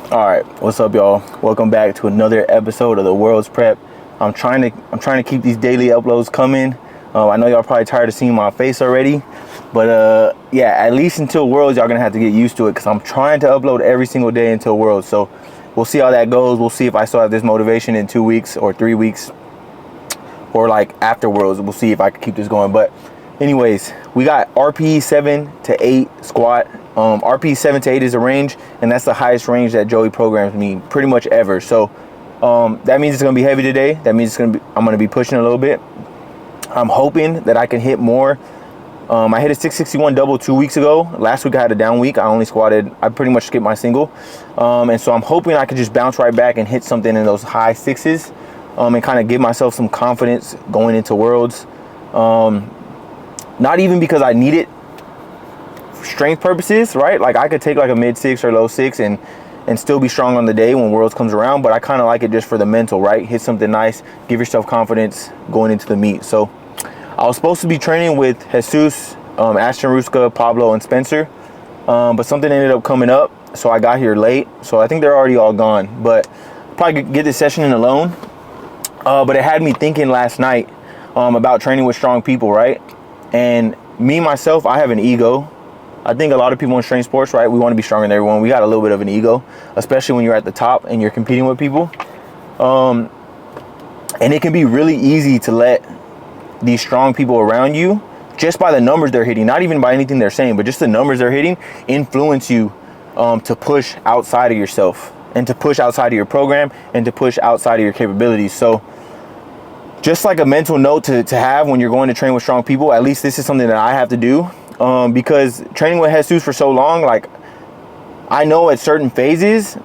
All right, what's up, y'all? Welcome back to another episode of the World's Prep. I'm trying to keep these daily uploads coming. I know y'all probably tired of seeing my face already, but yeah, at least until Worlds, y'all gonna have to get used to it because I'm trying to upload every single day until Worlds. So we'll see how that goes. We'll see if I still have this motivation in 2 weeks or 3 weeks, or like after Worlds. We'll see if I can keep this going. But anyways, we got RPE 7 to 8 squat. RPE 7 to 8 is a range, and that's the highest range that Joey programs me pretty much ever. So that means it's gonna be heavy today. That means I'm gonna be pushing a little bit. I'm hoping that I can hit more. I hit a 661 double 2 weeks ago. Last week I had a down week. I pretty much skipped my single. And so I'm hoping I can just bounce right back and hit something in those high sixes, and kind of give myself some confidence going into Worlds. Not even because I need it for strength purposes, right? Like I could take like a mid 6 or low 6 and still be strong on the day when Worlds comes around, but I kind of like it just for the mental, right? Hit something nice, give yourself confidence going into the meet. So I was supposed to be training with Jesus, Ashton Ruska, Pablo, and Spencer, but something ended up coming up, so I got here late. So I think they're already all gone, but probably get this session in alone. But it had me thinking last night about training with strong people, right? And me, myself, I have an ego. I think a lot of people in strength sports, right, we want to be stronger than everyone. We got a little bit of an ego, especially when you're at the top and you're competing with people. And it can be really easy to let these strong people around you, just by the numbers they're hitting, not even by anything they're saying, but just the numbers they're hitting, influence you to push outside of yourself and to push outside of your program and to push outside of your capabilities. So just like a mental note to have when you're going to train with strong people, at least this is something that I have to do, because training with Jesus for so long, like I know at certain phases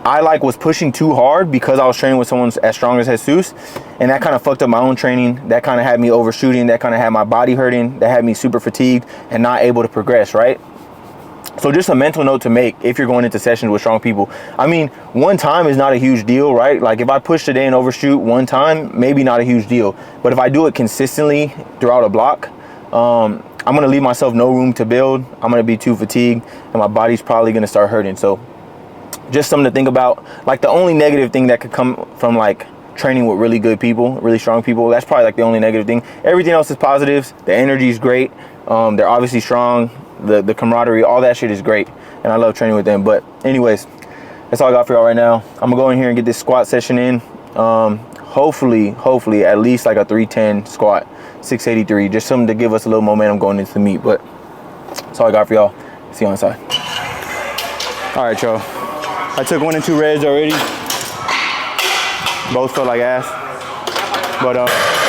I was pushing too hard because I was training with someone as strong as Jesus, and that kind of fucked up my own training. That kind of had me overshooting. That kind of had my body hurting. That had me super fatigued and not able to progress, right? So just a mental note to make if you're going into sessions with strong people. I mean, one time is not a huge deal, right? Like if I push today and overshoot one time, maybe not a huge deal. But if I do it consistently throughout a block, I'm going to leave myself no room to build. I'm going to be too fatigued and my body's probably going to start hurting. So just something to think about. Like the only negative thing that could come from like training with really good people, really strong people, that's probably like the only negative thing. Everything else is positives. The energy is great. They're obviously strong. The camaraderie, all that shit is great, and I love training with them. But anyways, that's all I got for y'all right now. I'm gonna go in here and get this squat session in. Hopefully at least like a 310 squat, 683, just something to give us a little momentum going into the meet. But that's all I got for y'all. See you on the side. All right, y'all, I took 1 and 2 reds already. Both felt like ass, but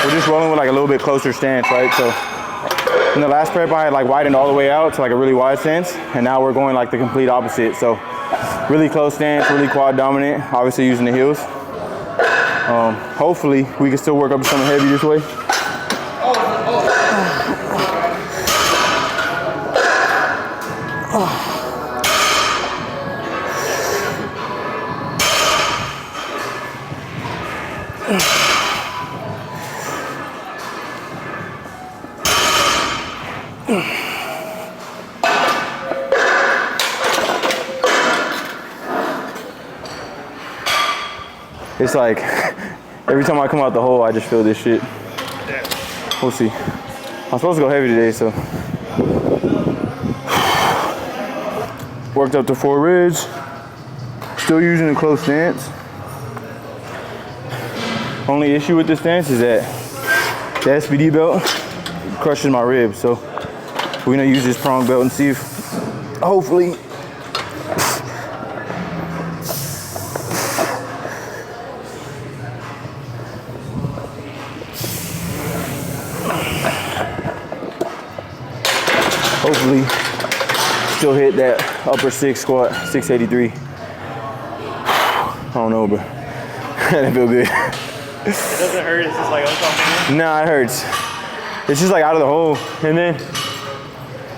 we're just rolling with like a little bit closer stance, right? So in the last prep, I had like widened all the way out to like a really wide stance, and now we're going like the complete opposite. So really close stance, really quad dominant, obviously using the heels. Hopefully we can still work up to something heavy this way. It's like every time I come out the hole, I just feel this shit. We'll see. I'm supposed to go heavy today, so worked up to 4 reds. Still using the close stance. Only issue with this stance is that the SBD belt crushes my ribs, so we're gonna use this prong belt and see if hopefully still hit that upper 6 squat, 683. I don't know, but that feel good. It doesn't hurt, it's just like uncomfortable? Nah, it hurts. It's just like out of the hole. And then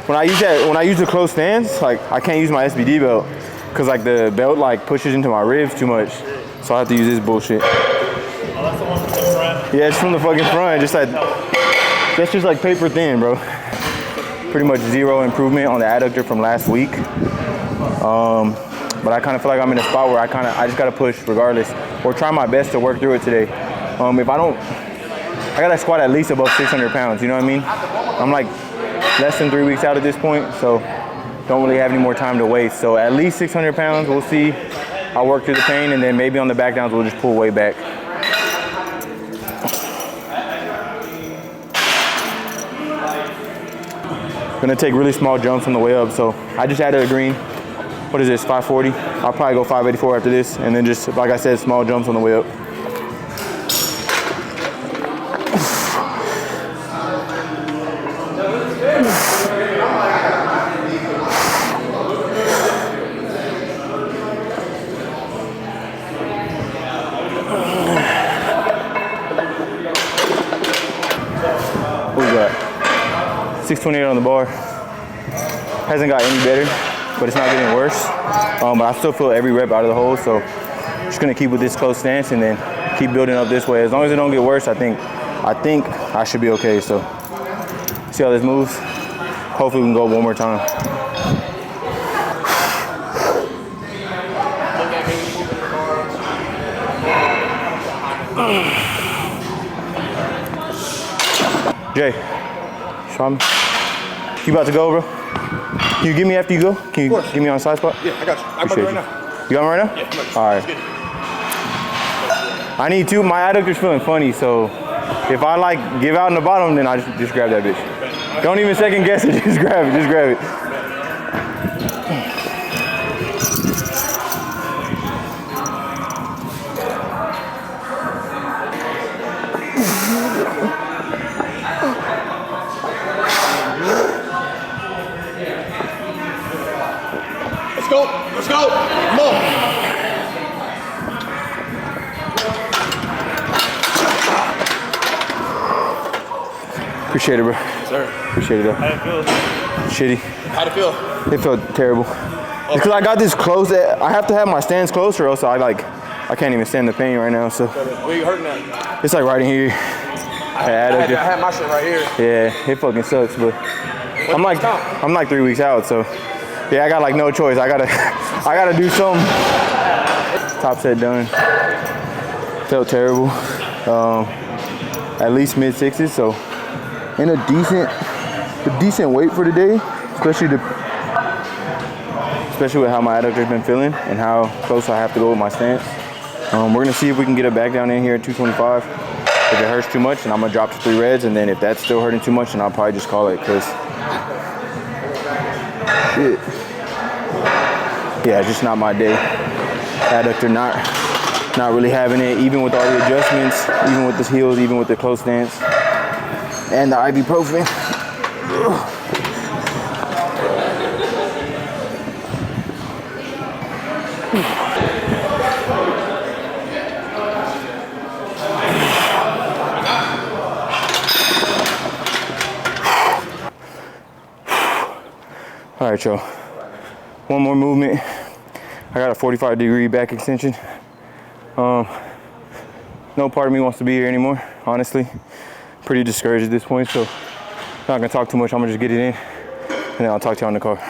when I use the close stance, like I can't use my SBD belt because like the belt like pushes into my ribs too much. So I have to use this bullshit. Oh, that's the one from the front? Yeah, it's from the fucking front. Just like, that's just like paper thin, bro. Pretty much zero improvement on the adductor from last week. but I kind of feel like I'm in a spot where I just got to push regardless, or try my best to work through it today. If I don't, I got to squat at least above 600 pounds, you know what I mean? I'm like less than 3 weeks out at this point, so don't really have any more time to waste. So at least 600 pounds, we'll see. I'll work through the pain, and then maybe on the back downs, we'll just pull way back. Gonna take really small jumps on the way up. So I just added a green. What is this, 540? I'll probably go 584 after this, and then just, like I said, small jumps on the way up. What we got? 628 on the bar. Hasn't got any better, but it's not getting worse. But I still feel every rep out of the hole, so just gonna keep with this close stance and then keep building up this way. As long as it don't get worse, I think I should be okay. So see how this moves. Hopefully we can go one more time. Jay, show me. You about to go, bro? Can you give me after you go? Can you give me on side spot? Yeah, I got you. I'm ready right now. You got me right now? Yeah, I'm ready. All right. I need to. My adductor's feeling funny, so if I like give out in the bottom, then I just grab that bitch. Don't even second guess it. Just grab it. Just grab it. Let's go. Let's go. Come on. Appreciate it, bro. Sir. Appreciate it, though. How it feel? Shitty. How'd it feel? It felt terrible. It's because I got this close. I have to have my stance close, or else I can't even stand the pain right now. So Where you hurting at? it's like right in here. I had my shit right here. Yeah, it fucking sucks, but I'm like 3 weeks out, so yeah, I got like no choice. I gotta do something. Top set done. Felt terrible. At least mid sixes, so in a decent weight for the day, especially with how my adductor's been feeling and how close I have to go with my stance. We're gonna see if we can get it back down in here at 225. If it hurts too much, then I'm gonna drop to 3 reds, and then if that's still hurting too much, then I'll probably just call it, cause shit. Yeah, just not my day. Adductor not really having it, even with all the adjustments, even with the heels, even with the close stance, and the ibuprofen. All right, y'all. One more movement. I got a 45-degree back extension. No part of me wants to be here anymore, honestly. Pretty discouraged at this point, so not gonna talk too much. I'm gonna just get it in, and then I'll talk to you on the car.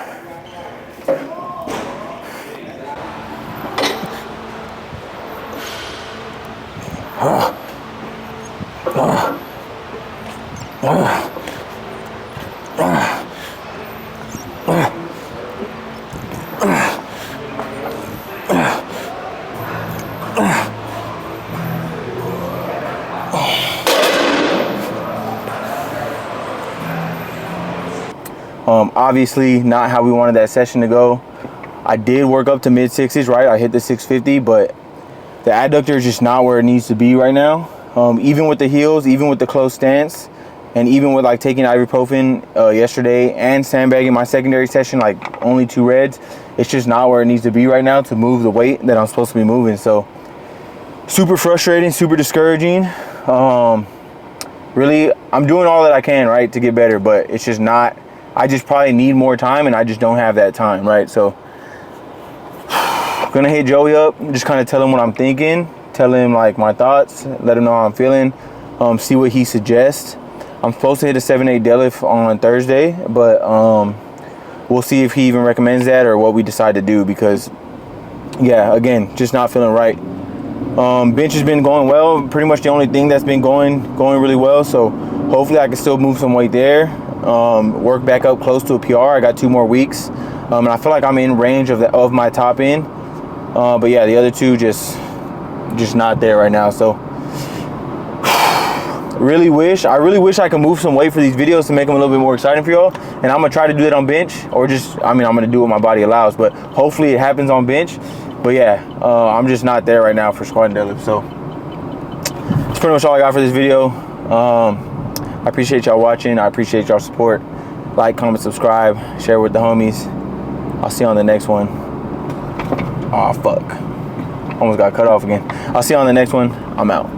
Obviously not how we wanted that session to go. I did work up to mid sixes, right? I hit the 650, but the adductor is just not where it needs to be right now. Even with the heels, even with the close stance, and even with like taking ibuprofen yesterday and sandbagging my secondary session, like only 2 reds, it's just not where it needs to be right now to move the weight that I'm supposed to be moving. So super frustrating, super discouraging. Really, I'm doing all that I can, right, to get better, but it's just not. I just probably need more time, and I just don't have that time, right? So I'm gonna hit Joey up, just kind of tell him what I'm thinking, tell him like my thoughts, let him know how I'm feeling, see what he suggests. I'm supposed to hit a 7-8 deadlift on Thursday, but we'll see if he even recommends that or what we decide to do, because yeah, again, just not feeling right. Bench has been going well. Pretty much the only thing that's been going really well. So hopefully I can still move some weight there. Work back up close to a PR. I got 2 more weeks, and I feel like I'm in range of my top end. But yeah, the other two just not there right now. So I really wish I could move some weight for these videos to make them a little bit more exciting for y'all. And I'm gonna try to do that on bench, or I'm gonna do what my body allows. But hopefully it happens on bench. But yeah, I'm just not there right now for squat and deadlift. So that's pretty much all I got for this video. I appreciate y'all watching. I appreciate y'all support. Like, comment, subscribe, share with the homies. I'll see you on the next one. Oh, fuck. Almost got cut off again. I'll see you on the next one. I'm out.